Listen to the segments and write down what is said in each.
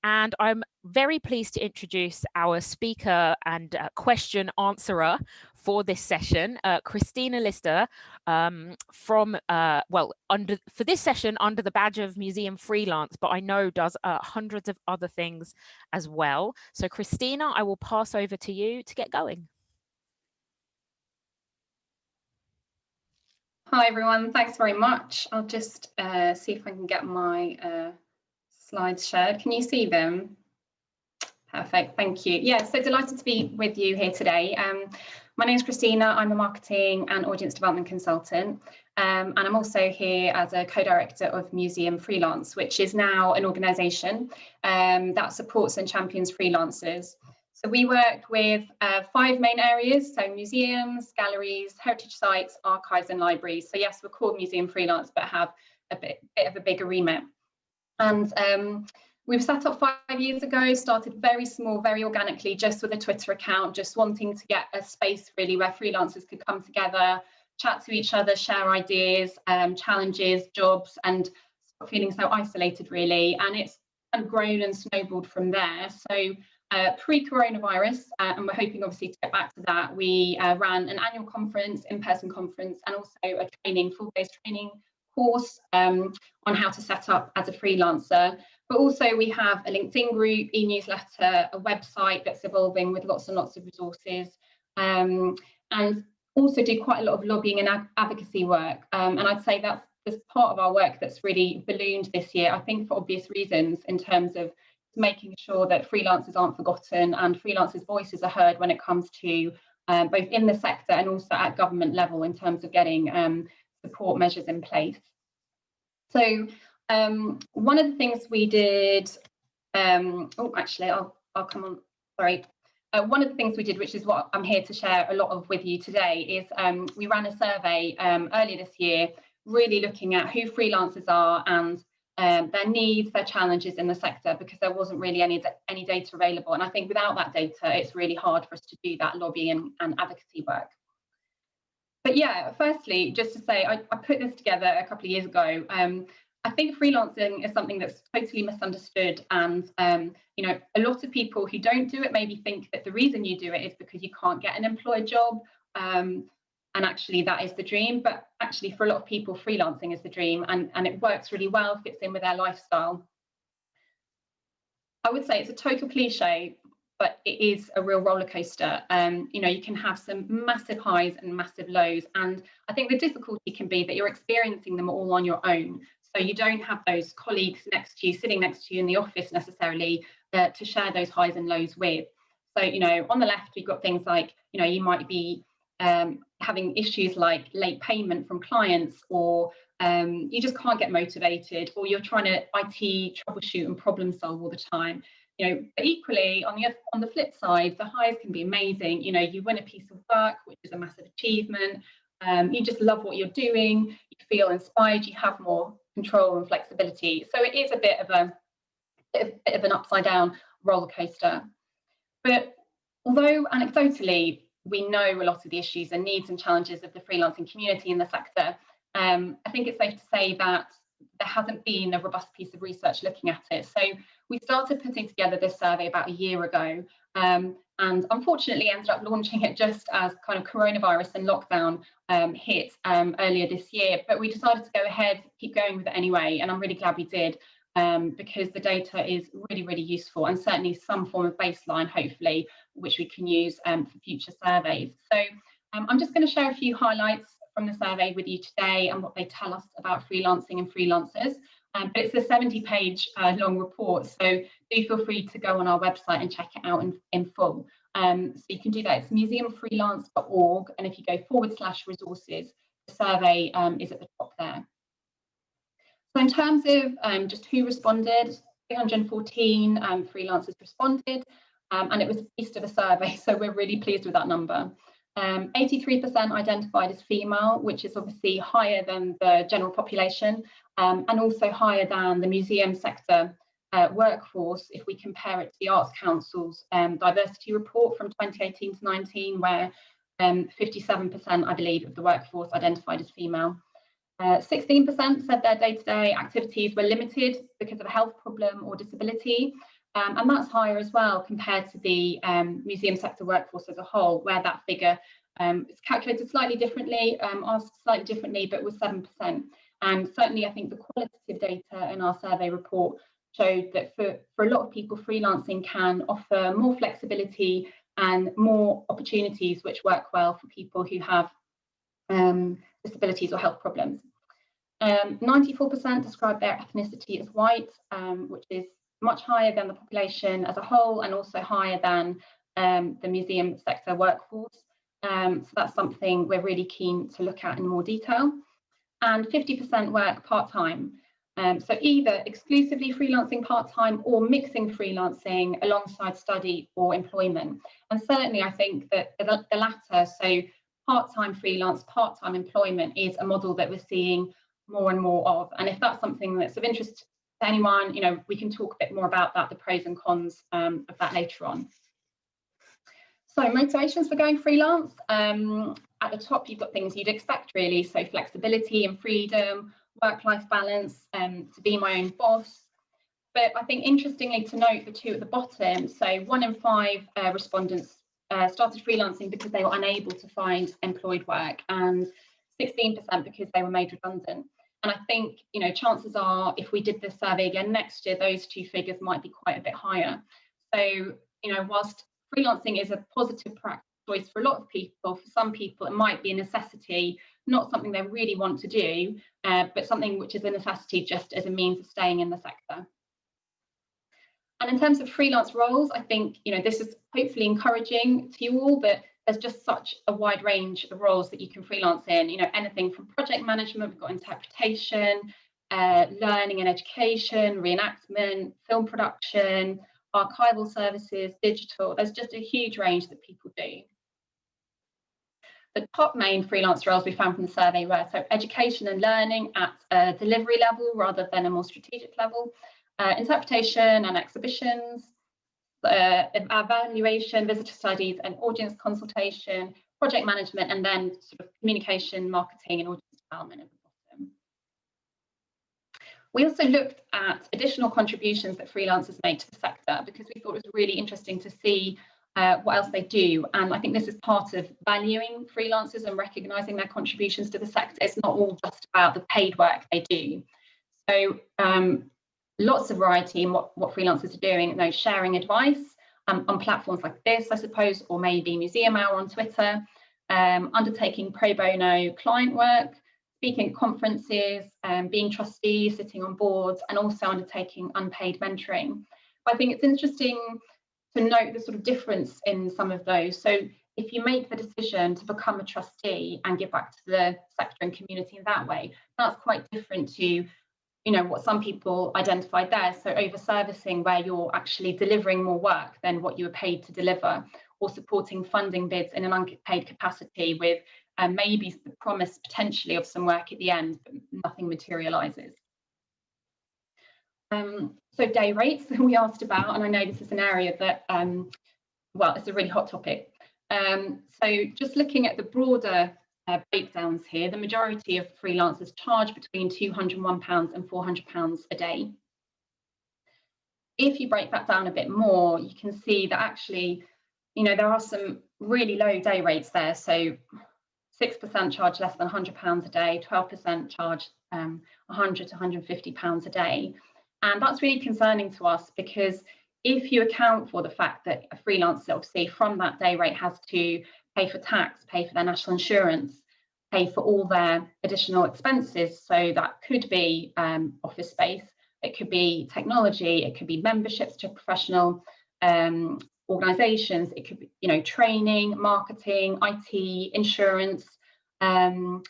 And I'm very pleased to introduce our speaker and question answerer for this session, Christina Lister, for this session under the badge of Museum Freelance, but I know does hundreds of other things as well. So Christina, I will pass over to you to get going. Hi everyone, thanks very much. I'll just see if I can get my slides shared. Can you see them? Perfect, thank you. Yeah, so delighted to be with you here today. My name is Christina, I'm a marketing and audience development consultant, and I'm also here as a co-director of Museum Freelance, which is now an organisation that supports and champions freelancers. So we work with 5 main areas, so museums, galleries, heritage sites, archives and libraries. So yes, we're called Museum Freelance, but have a bit of a bigger remit. And we've set up 5 years ago, started very small, very organically, just with a Twitter account, just wanting to get a space really where freelancers could come together, chat to each other, share ideas, challenges, jobs, and stop feeling so isolated really. And it's kind of grown and snowballed from there. So pre-coronavirus, and we're hoping obviously to get back to that, we ran an annual conference, in-person conference, and also a training, full-day training course on how to set up as a freelancer. But also we have a LinkedIn group, e-newsletter, a website that's evolving with lots and lots of resources, and also do quite a lot of lobbying and advocacy work. And I'd say that's part of our work that's really ballooned this year, I think for obvious reasons, in terms of making sure that freelancers aren't forgotten and freelancers' voices are heard when it comes to both in the sector and also at government level in terms of getting support measures in place. So one of the things we did, I'll come on, sorry. One of the things we did, which is what I'm here to share a lot of with you today, is we ran a survey earlier this year, really looking at who freelancers are and their needs, their challenges in the sector, because there wasn't really any data available. And I think without that data, it's really hard for us to do that lobbying and advocacy work. But yeah, firstly, just to say, I put this together a couple of years ago. I think freelancing is something that's totally misunderstood, and you know, a lot of people who don't do it maybe think that the reason you do it is because you can't get an employed job, and actually that is the dream. But actually for a lot of people, freelancing is the dream, and it works really well, fits in with their lifestyle. I would say it's a total cliche, but it is a real roller coaster. You know, you can have some massive highs and massive lows, and I think the difficulty can be that you're experiencing them all on your own. So you don't have those colleagues next to you, sitting next to you in the office necessarily, to share those highs and lows with. So, you know, on the left, we've got things like, you know, you might be having issues like late payment from clients, or you just can't get motivated, or you're trying to IT troubleshoot and problem solve all the time. You know, but equally on the flip side, the highs can be amazing. You know, you win a piece of work, which is a massive achievement. You just love what you're doing. You feel inspired. You have more control and flexibility. So it is a bit of an upside down roller coaster. But although anecdotally we know a lot of the issues and needs and challenges of the freelancing community in the sector, I think it's safe to say that there hasn't been a robust piece of research looking at it. So we started putting together this survey about a year ago, and unfortunately ended up launching it just as kind of coronavirus and lockdown hit earlier this year. But we decided to go ahead, keep going with it anyway, and I'm really glad we did, because the data is really, really useful, and certainly some form of baseline, hopefully, which we can use for future surveys. So I'm just going to share a few highlights from the survey with you today and what they tell us about freelancing and freelancers. But it's a 70-page long report, so do feel free to go on our website and check it out in full. So you can do that. It's museumfreelance.org, and if you go /resources, the survey is at the top there. So in terms of just who responded, 314 freelancers responded, and it was the beast of a survey, so we're really pleased with that number. 83% identified as female, which is obviously higher than the general population, and also higher than the museum sector workforce if we compare it to the Arts Council's diversity report from 2018 to 19, where 57%, I believe, of the workforce identified as female. 16% said their day-to-day activities were limited because of a health problem or disability, And that's higher as well compared to the museum sector workforce as a whole, where that figure is calculated slightly differently, asked slightly differently, but was 7%. And certainly I think the qualitative data in our survey report showed that for a lot of people, freelancing can offer more flexibility and more opportunities which work well for people who have disabilities or health problems. 94% describe their ethnicity as white, which is much higher than the population as a whole and also higher than the museum sector workforce. So that's something we're really keen to look at in more detail. And 50% work part-time. So either exclusively freelancing part-time or mixing freelancing alongside study or employment. And certainly I think that the latter, so part-time freelance, part-time employment, is a model that we're seeing more and more of. And if that's something that's of interest to anyone, you know, we can talk a bit more about that, the pros and cons of that later on. So motivations for going freelance. At the top, you've got things you'd expect really. So flexibility and freedom, work-life balance, to be my own boss. But I think interestingly to note the two at the bottom, so 1 in 5 respondents started freelancing because they were unable to find employed work, and 16% because they were made redundant. And I think, you know, chances are if we did this survey again next year, those two figures might be quite a bit higher. So, you know, whilst freelancing is a positive practice choice for a lot of people, for some people it might be a necessity, not something they really want to do, but something which is a necessity just as a means of staying in the sector. And in terms of freelance roles, I think, you know, this is hopefully encouraging to you all, but there's just such a wide range of roles that you can freelance in, you know, anything from project management, we've got interpretation, learning and education, reenactment, film production, archival services, digital. There's just a huge range that people do. The top main freelance roles we found from the survey were so education and learning at a delivery level rather than a more strategic level, interpretation and exhibitions, evaluation, visitor studies and audience consultation, project management, and then sort of communication, marketing and audience development at the bottom. We also looked at additional contributions that freelancers make to the sector because we thought it was really interesting to see what else they do. And I think this is part of valuing freelancers and recognising their contributions to the sector. It's not all just about the paid work they do. So lots of variety in what freelancers are doing, you know, sharing advice on platforms like this, I suppose, or maybe Museum Hour on Twitter, undertaking pro bono client work, speaking at conferences, being trustees, sitting on boards, and also undertaking unpaid mentoring. But I think it's interesting to note the sort of difference in some of those. So if you make the decision to become a trustee and give back to the sector and community in that way, that's quite different to, you know, what some people identified there. So over-servicing, where you're actually delivering more work than what you were paid to deliver, or supporting funding bids in an unpaid capacity with maybe the promise potentially of some work at the end, but nothing materialises. So day rates we asked about, and I know this is an area that, well, it's a really hot topic. So just looking at the broader breakdowns here, the majority of freelancers charge between £201 and £400 a day. If you break that down a bit more, you can see that actually, you know, there are some really low day rates there. So 6% charge less than £100 a day, 12% charge £100 to £150 a day. And that's really concerning to us because if you account for the fact that a freelancer obviously from that day rate has to pay for tax, pay for their national insurance, pay for all their additional expenses, so that could be office space, it could be technology, it could be memberships to professional organisations, it could be, you know, training, marketing, IT, insurance,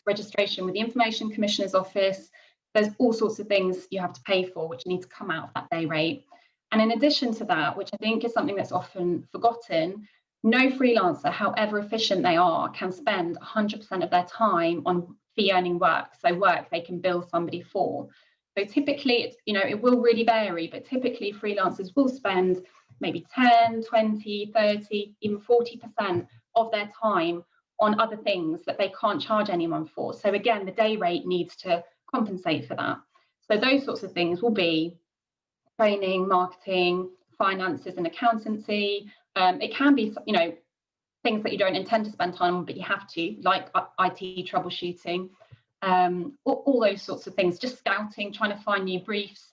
registration with the Information Commissioner's Office. There's all sorts of things you have to pay for which need to come out of that day rate. And in addition to that, which I think is something that's often forgotten, no freelancer, however efficient they are, can spend 100% of their time on fee earning work, so work they can bill somebody for. So typically, it's, you know, it will really vary, but typically freelancers will spend maybe 10, 20, 30, even 40% of their time on other things that they can't charge anyone for. So again, the day rate needs to compensate for that. So those sorts of things will be training, marketing, finances and accountancy. It can be, you know, things that you don't intend to spend time on, but you have to, like IT troubleshooting, all those sorts of things, just scouting, trying to find new briefs,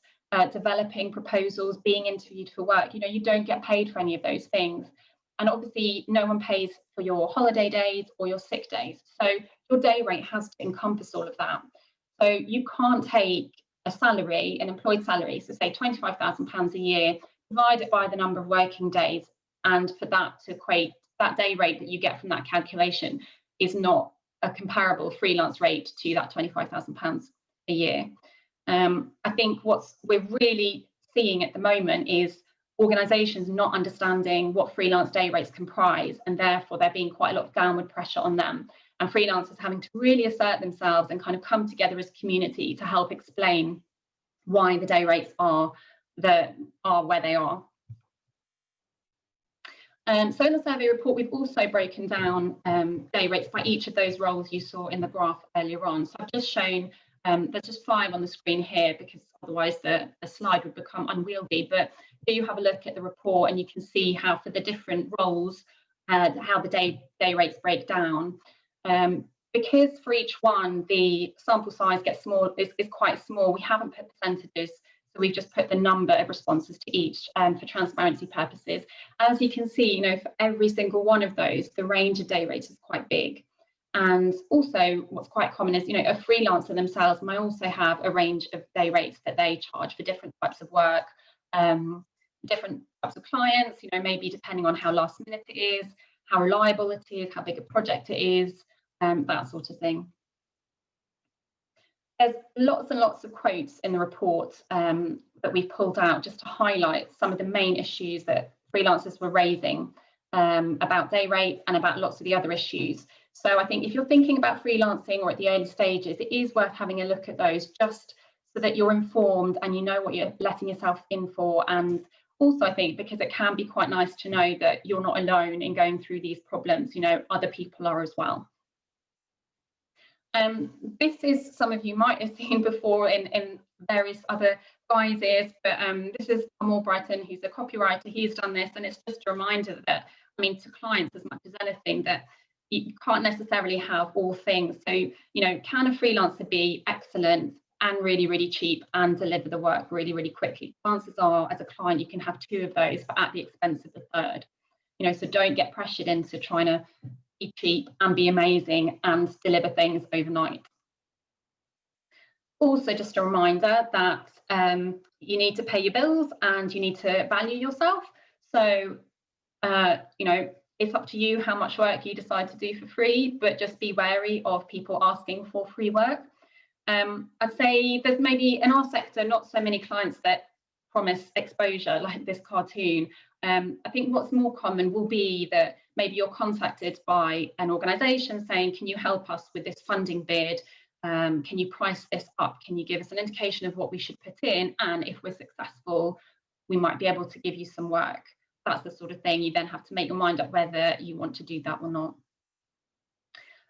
developing proposals, being interviewed for work. You know, you don't get paid for any of those things. And obviously no one pays for your holiday days or your sick days. So your day rate has to encompass all of that. So you can't take a salary, an employed salary, so say £25,000 a year, divide it by the number of working days, and for that to equate, that day rate that you get from that calculation is not a comparable freelance rate to that £25,000 a year. I think what we're really seeing at the moment is organisations not understanding what freelance day rates comprise, and therefore there being quite a lot of downward pressure on them, and freelancers having to really assert themselves and kind of come together as a community to help explain why the day rates are where they are. So in the survey report, we've also broken down day rates by each of those roles you saw in the graph earlier on. So I've just shown, there's just 5 on the screen here, because otherwise the slide would become unwieldy. But do have a look at the report, and you can see how for the different roles, how the day rates break down. Because for each one, the sample size gets small, is quite small, we haven't put percentages. So we've just put the number of responses to each for transparency purposes. As you can see, you know, for every single one of those, the range of day rates is quite big. And also what's quite common is, you know, a freelancer themselves may also have a range of day rates that they charge for different types of work, different types of clients, you know, maybe depending on how last minute it is, how reliable it is, how big a project it is, that sort of thing. There's lots and lots of quotes in the report that we've pulled out just to highlight some of the main issues that freelancers were raising about day rates and about lots of the other issues. So I think if you're thinking about freelancing or at the early stages, it is worth having a look at those, just so that you're informed and you know what you're letting yourself in for. And also, I think because it can be quite nice to know that you're not alone in going through these problems, you know, other people are as well. This is, some of you might have seen before in various other guises, but this is Brighton, who's a copywriter. He's done this, and it's just a reminder that, I mean, to clients as much as anything, that you can't necessarily have all things. So, you know, can a freelancer be excellent and really, really cheap and deliver the work really, really quickly? Chances are, as a client, you can have 2 of those, but at the expense of the third. You know, so don't get pressured into trying to be cheap and be amazing and deliver things overnight. Also, just a reminder that you need to pay your bills and you need to value yourself. So, you know, it's up to you how much work you decide to do for free, but just be wary of people asking for free work. I'd say there's maybe in our sector not so many clients that promise exposure like this cartoon. I think what's more common will be that maybe you're contacted by an organisation saying, can you help us with this funding bid? Can you price this up? Can you give us an indication of what we should put in? And if we're successful, we might be able to give you some work. That's the sort of thing you then have to make your mind up whether you want to do that or not.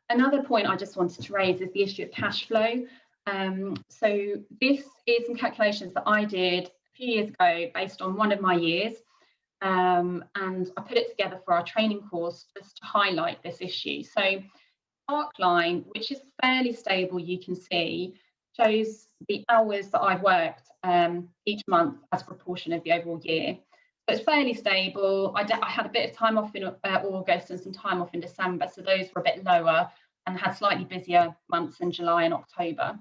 Another point I just wanted to raise is the issue of cash flow. So this is some calculations that I did a few years ago based on one of my years. And I put it together for our training course just to highlight this issue. So dark line, which is fairly stable, you can see, shows the hours that I've worked each month as a proportion of the overall year. So it's fairly stable. I had a bit of time off in August and some time off in December, so those were a bit lower, and had slightly busier months in July and October.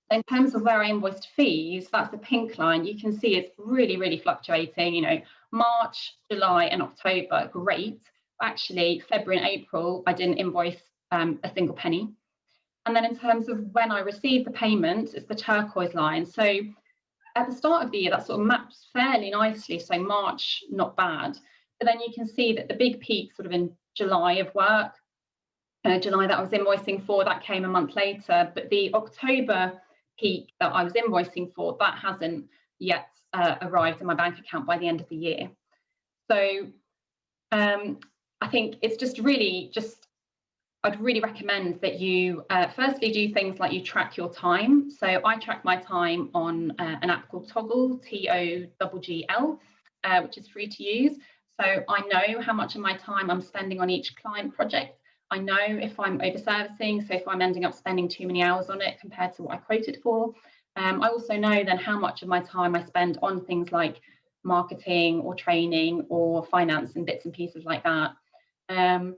In terms of where I invoiced fees, that's the pink line. You can see it's really, really fluctuating. You know, March, July and October, great. Actually, February and April, I didn't invoice a single penny. And then in terms of when I received the payment, it's the turquoise line. So at the start of the year, that sort of maps fairly nicely. So March, not bad. But then you can see that the big peak sort of in July of work, July that I was invoicing for, that came a month later. But the October peak that I was invoicing for, that hasn't yet arrived in my bank account by the end of the year. So I think it's just really I'd really recommend that you firstly do things like you track your time. So I track my time on an app called Toggle, Toggl. which is free to use. So I know how much of my time I'm spending on each client project. I know if I'm over-servicing, so if I'm ending up spending too many hours on it compared to what I quoted for. I also know then how much of my time I spend on things like marketing or training or finance and bits and pieces like that. And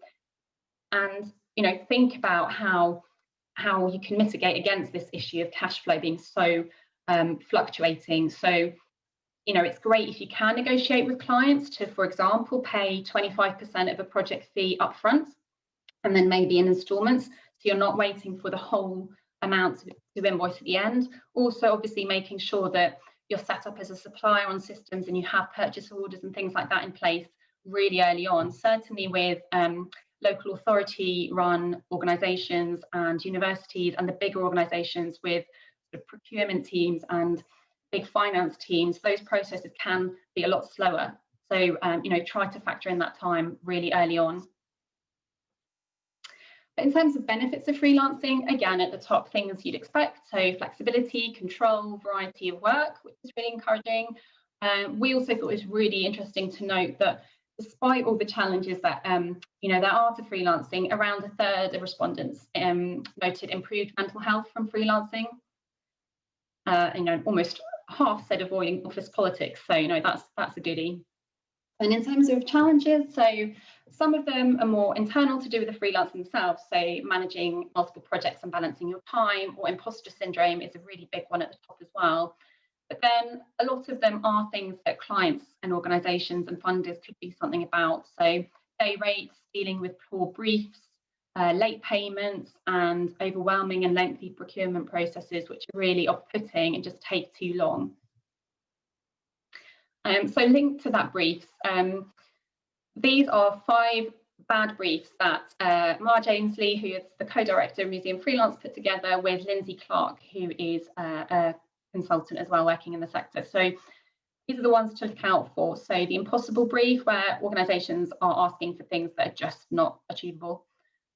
think about how you can mitigate against this issue of cash flow being so fluctuating. So it's great if you can negotiate with clients to, for example, pay 25% of a project fee upfront and then maybe in installments, so you're not waiting for the whole amount to invoice at the end. Also, obviously, making sure that you're set up as a supplier on systems and you have purchase orders and things like that in place really early on, certainly with local authority run organisations and universities and the bigger organisations with sort of procurement teams and big finance teams. Those processes can be a lot slower. So, try to factor in that time really early on. But in terms of benefits of freelancing, again, at the top, things you'd expect. So flexibility, control, variety of work, which is really encouraging. We also thought it was really interesting to note that despite all the challenges that there are to freelancing, around a third of respondents noted improved mental health from freelancing. Almost half said avoiding office politics. So that's a goodie. And in terms of challenges, so some of them are more internal to do with the freelancer themselves. So managing multiple projects and balancing your time, or imposter syndrome is a really big one at the top as well. But then a lot of them are things that clients and organisations and funders could do something about. So day rates, dealing with poor briefs, late payments, and overwhelming and lengthy procurement processes, which are really off-putting and just take too long. So linked to that briefs, these are 5 bad briefs that Marge Ainsley, who is the co-director of Museum Freelance, put together with Lindsay Clark, who is a consultant as well working in the sector. So these are the ones to look out for. So the impossible brief, where organisations are asking for things that are just not achievable.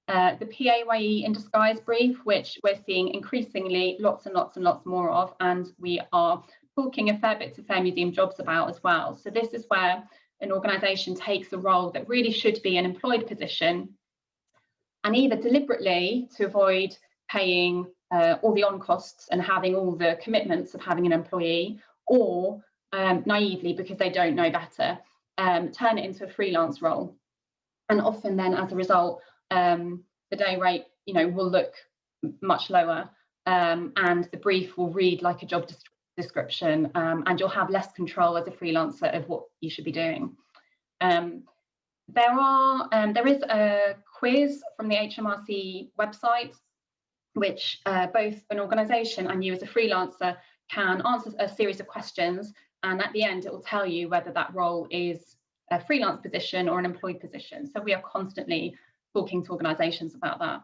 The PAYE in disguise brief, which we're seeing increasingly lots and lots and lots more of, and we are talking a fair bit to Fair Museum Jobs about as well. So this is where an organisation takes a role that really should be an employed position and either deliberately to avoid paying all the on costs and having all the commitments of having an employee, or naively, because they don't know better, turn it into a freelance role. And often then as a result, the day rate will look much lower, and the brief will read like a job description, and you'll have less control as a freelancer of what you should be doing. There is a quiz from the HMRC website, which both an organisation and you as a freelancer can answer a series of questions, and at the end it will tell you whether that role is a freelance position or an employed position. So we are constantly talking to organisations about that.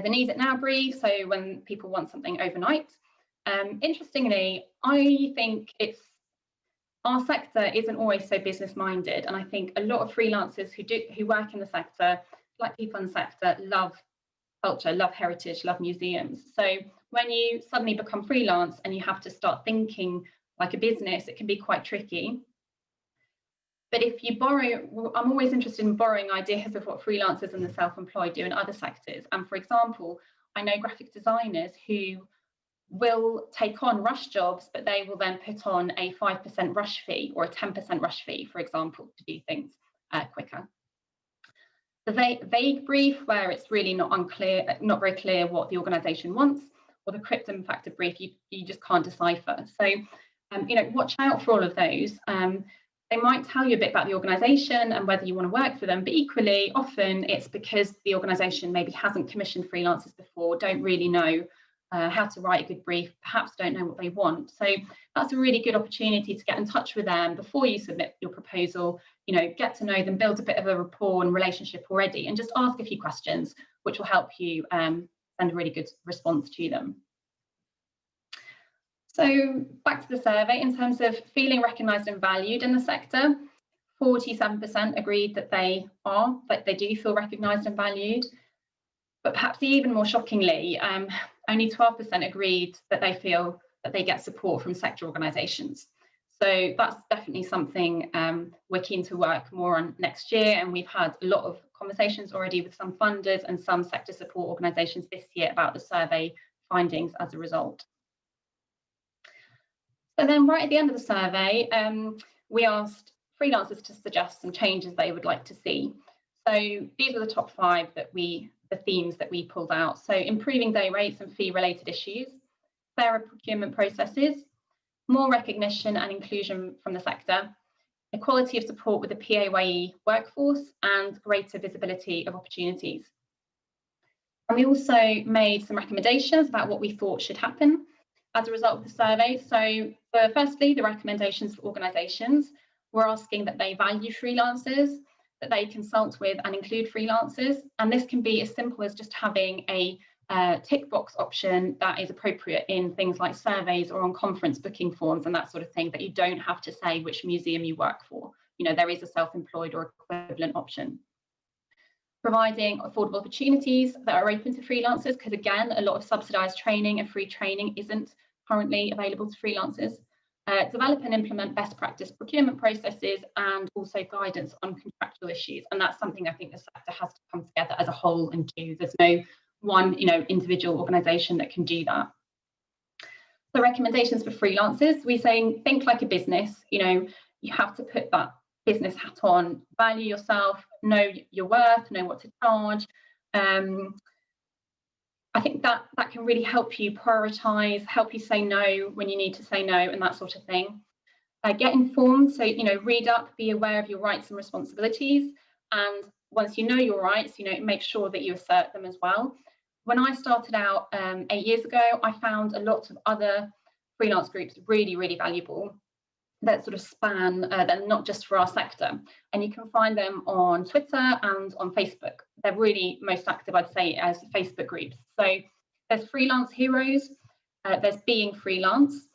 The need it now brief, so when people want something overnight. Interestingly, I think our sector isn't always so business minded, and I think a lot of freelancers who work in the sector, like people in the sector, love culture, love heritage, love museums. So when you suddenly become freelance and you have to start thinking like a business, it can be quite tricky. But if you borrow, I'm always interested in borrowing ideas of what freelancers and the self-employed do in other sectors. And for example, I know graphic designers who will take on rush jobs, but they will then put on a 5% rush fee or a 10% rush fee, for example, to do things quicker. The vague brief, where it's really not very clear what the organisation wants, or the cryptum factor brief, you just can't decipher. So, watch out for all of those. They might tell you a bit about the organisation and whether you want to work for them, but equally often it's because the organisation maybe hasn't commissioned freelancers before, don't really know how to write a good brief, perhaps don't know what they want. So that's a really good opportunity to get in touch with them before you submit your proposal, get to know them, build a bit of a rapport and relationship already, and just ask a few questions, which will help you send a really good response to them. So back to the survey, in terms of feeling recognised and valued in the sector, 47% agreed that they do feel recognised and valued. But perhaps even more shockingly, only 12% agreed that they feel that they get support from sector organisations. So that's definitely something we're keen to work more on next year. And we've had a lot of conversations already with some funders and some sector support organisations this year about the survey findings as a result. So then right at the end of the survey, we asked freelancers to suggest some changes they would like to see. So these are the top 5 the themes that we pulled out. So improving day rates and fee related issues, fairer procurement processes, more recognition and inclusion from the sector, equality of support with the PAYE workforce, and greater visibility of opportunities. And we also made some recommendations about what we thought should happen as a result of the survey. So firstly, the recommendations for organisations, we're asking that they value freelancers, that they consult with and include freelancers. And this can be as simple as just having a tick box option that is appropriate in things like surveys or on conference booking forms and that sort of thing, that you don't have to say which museum you work for. You know, there is a self-employed or equivalent option. Providing affordable opportunities that are open to freelancers, because again, a lot of subsidised training and free training isn't currently available to freelancers. Develop and implement best practice procurement processes, and also guidance on contractual issues. And that's something I think the sector has to come together as a whole and do. There's no one, individual organisation that can do that. So recommendations for freelancers, we say think like a business. You have to put that business hat on, value yourself, know your worth, know what to charge. I think that can really help you prioritise, help you say no when you need to say no, and that sort of thing. Get informed, so read up, be aware of your rights and responsibilities, and once you know your rights, make sure that you assert them as well. When I started out 8 years ago, I found a lot of other freelance groups really, really valuable that sort of span, they're not just for our sector. And you can find them on Twitter and on Facebook. They're really most active, I'd say, as Facebook groups. So there's Freelance Heroes, there's Being Freelance,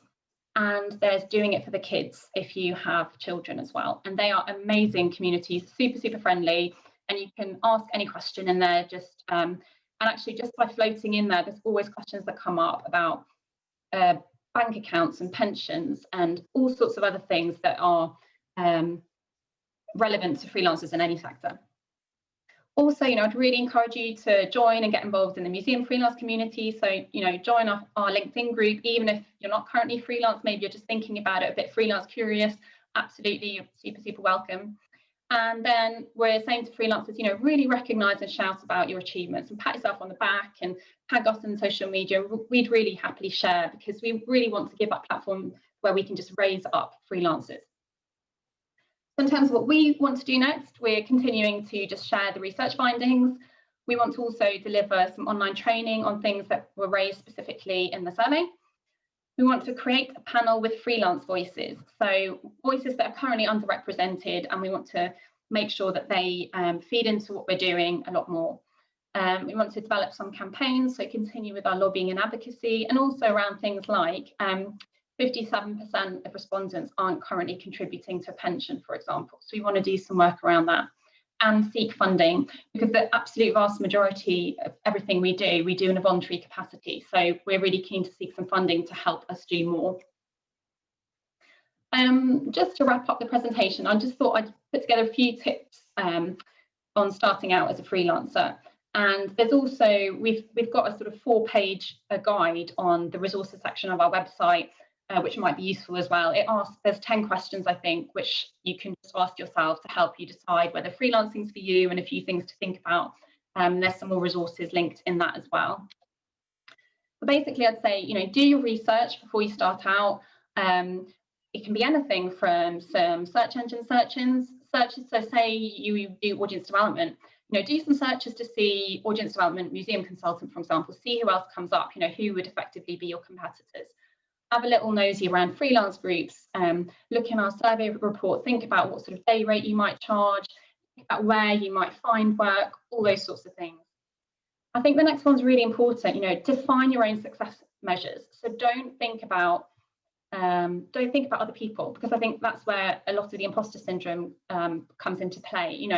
and there's Doing It for the Kids if you have children as well. And they are amazing communities, super, super friendly. And you can ask any question in there, and actually just by floating in there, there's always questions that come up about bank accounts and pensions and all sorts of other things that are relevant to freelancers in any sector. Also, I'd really encourage you to join and get involved in the Museum Freelance community. So, join our LinkedIn group, even if you're not currently freelance, maybe you're just thinking about it, a bit freelance curious, absolutely, you're super, super welcome. And then we're saying to freelancers, really recognise and shout about your achievements and pat yourself on the back and tag us in social media. We'd really happily share, because we really want to give that platform where we can just raise up freelancers. So in terms of what we want to do next, we're continuing to just share the research findings. We want to also deliver some online training on things that were raised specifically in the survey. We want to create a panel with freelance voices, so voices that are currently underrepresented, and we want to make sure that they feed into what we're doing a lot more. We want to develop some campaigns, so continue with our lobbying and advocacy, and also around things like 57% of respondents aren't currently contributing to a pension, for example. So we want to do some work around that. And seek funding, because the absolute vast majority of everything we do in a voluntary capacity. So we're really keen to seek some funding to help us do more. Just to wrap up the presentation, I just thought I'd put together a few tips on starting out as a freelancer. And there's also, we've got a sort of 4-page guide on the resources section of our website, which might be useful as well. There's 10 questions, I think, which you can just ask yourself to help you decide whether freelancing is for you, and a few things to think about. There's some more resources linked in that as well. But basically, I'd say, do your research before you start out. It can be anything from some search engine searches. So say you do audience development, do some searches to see audience development, museum consultant, for example, see who else comes up, who would effectively be your competitors. Have a little nosy around freelance groups, look in our survey report, think about what sort of day rate you might charge, think about where you might find work, all those sorts of things. I think the next one's really important, define your own success measures. So don't think about other people, because I think that's where a lot of the imposter syndrome comes into play.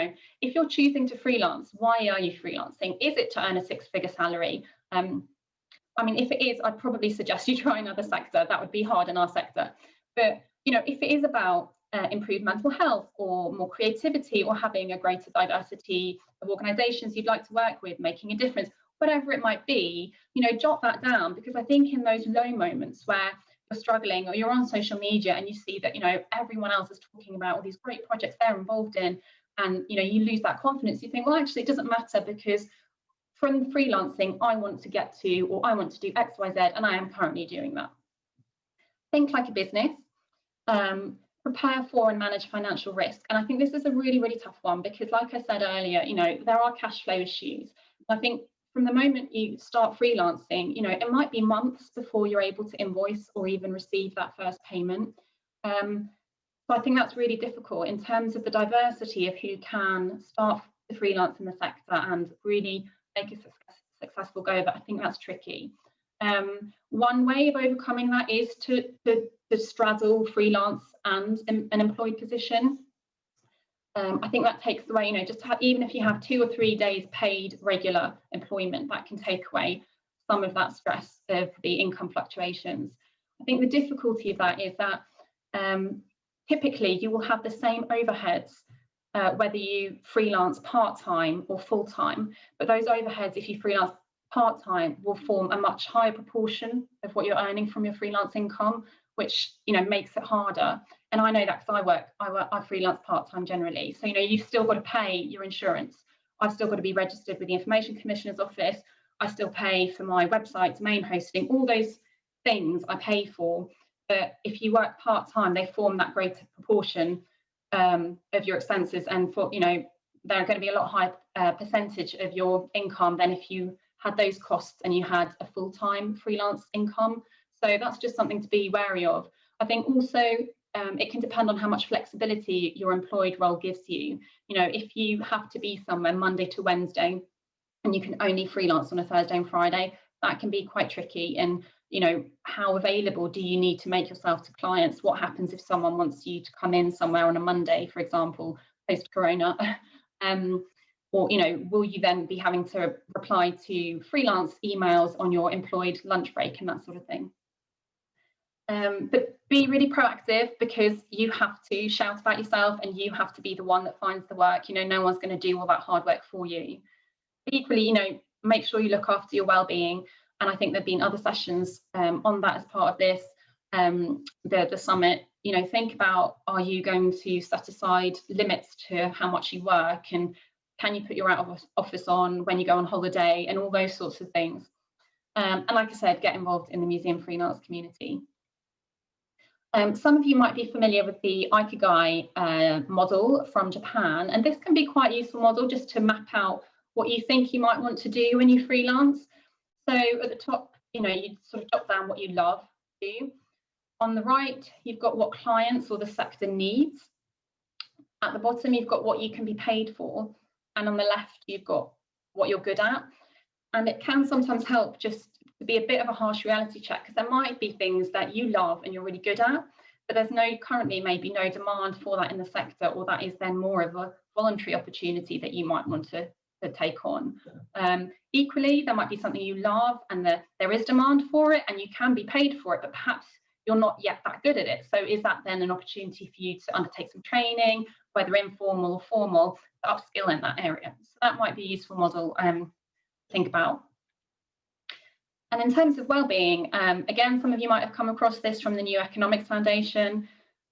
If you're choosing to freelance, why are you freelancing? Is it to earn a 6-figure salary? I mean, if it is, I'd probably suggest you try another sector. That would be hard in our sector. But if it is about improved mental health or more creativity or having a greater diversity of organisations you'd like to work with, making a difference, whatever it might be, jot that down, because I think in those low moments where you're struggling or you're on social media and you see that, everyone else is talking about all these great projects they're involved in, and, you lose that confidence, you think, well, actually, it doesn't matter, because from freelancing, I want to get to, or I want to do X, Y, Z, and I am currently doing that. Think like a business. Prepare for and manage financial risk. And I think this is a really, really tough one, because like I said earlier, there are cash flow issues. I think from the moment you start freelancing, it might be months before you're able to invoice or even receive that first payment. So I think that's really difficult in terms of the diversity of who can start to freelance in the sector and really make a successful go of it. I think that's tricky. One way of overcoming that is to straddle freelance and an employed position. I think that takes away, just to have, even if you have 2 or 3 days paid regular employment, that can take away some of that stress of the income fluctuations. I think the difficulty of that is that typically you will have the same overheads whether you freelance part-time or full-time, but those overheads, if you freelance part-time, will form a much higher proportion of what you're earning from your freelance income, which makes it harder. And I know that because I freelance part-time generally. So you've still got to pay your insurance. I've still got to be registered with the Information Commissioner's Office. I still pay for my website, domain hosting, all those things I pay for. But if you work part-time, they form that greater proportion of your expenses, and for they're going to be a lot higher percentage of your income than if you had those costs and you had a full-time freelance income. So that's just something to be wary of. I think also it can depend on how much flexibility your employed role gives you. If you have to be somewhere Monday to Wednesday and you can only freelance on a Thursday and Friday, that can be quite tricky. And how available do you need to make yourself to clients? What happens if someone wants you to come in somewhere on a Monday, for example, post-corona? Or will you then be having to reply to freelance emails on your employed lunch break and that sort of thing? But be really proactive, because you have to shout about yourself and you have to be the one that finds the work. No one's going to do all that hard work for you. But equally, make sure you look after your well-being. And I think there've been other sessions on that as part of this, the summit. Think about, are you going to set aside limits to how much you work, and can you put your out of office on when you go on holiday, and all those sorts of things. And like I said, get involved in the Museum Freelance community. Some of you might be familiar with the Ikigai model from Japan, and this can be quite a useful model just to map out what you think you might want to do when you freelance. So at the top, you sort of jot down what you love to do. On the right, you've got what clients or the sector needs. At the bottom, you've got what you can be paid for. And on the left, you've got what you're good at. And it can sometimes help just to be a bit of a harsh reality check, because there might be things that you love and you're really good at, but there's currently maybe no demand for that in the sector, or that is then more of a voluntary opportunity that you might want to take on. Equally, there might be something you love and there is demand for it and you can be paid for it, but perhaps you're not yet that good at it. So is that then an opportunity for you to undertake some training, whether informal or formal, to upskill in that area? So that might be a useful model to think about. And in terms of well-being, again, some of you might have come across this from the New Economics Foundation.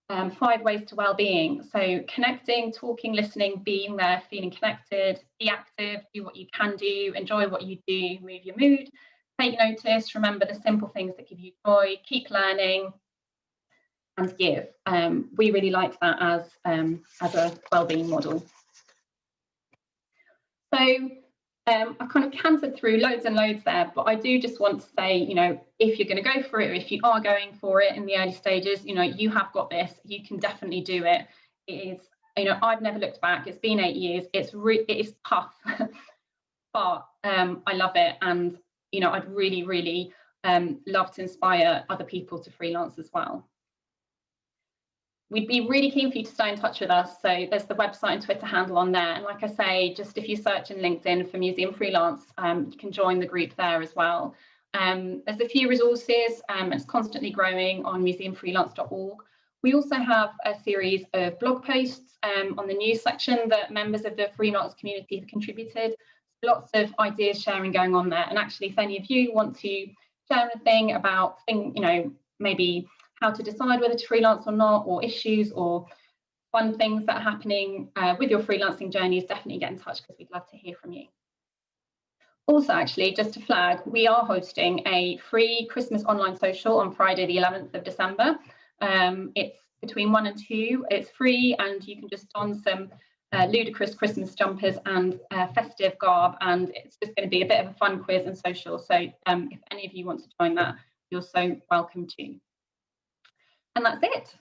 5 ways to well-being. So connecting, talking, listening, being there, feeling connected, be active, do what you can do, enjoy what you do, move your mood, take notice, remember the simple things that give you joy, keep learning, and give. We really like that as a well-being model. So I've kind of cantered through loads and loads there, but I do just want to say, if you're going to go for it, or if you are going for it in the early stages, you have got this. You can definitely do it. It is, I've never looked back. It's been 8 years. It is tough, but I love it, and I'd really, really love to inspire other people to freelance as well. We'd be really keen for you to stay in touch with us. So there's the website and Twitter handle on there. And like I say, just if you search in LinkedIn for Museum Freelance, you can join the group there as well. There's a few resources. It's constantly growing on museumfreelance.org. We also have a series of blog posts on the news section that members of the freelance community have contributed. Lots of ideas sharing going on there. And actually, if any of you want to share anything about, maybe how to decide whether to freelance or not, or issues or fun things that are happening with your freelancing journeys, definitely get in touch because we'd love to hear from you. Also, actually, just to flag, we are hosting a free Christmas online social on Friday, the 11th of December. It's between 1 and 2. It's free, and you can just don some ludicrous Christmas jumpers and festive garb, and it's just going to be a bit of a fun quiz and social. So if any of you want to join that, you're so welcome to. And that's it.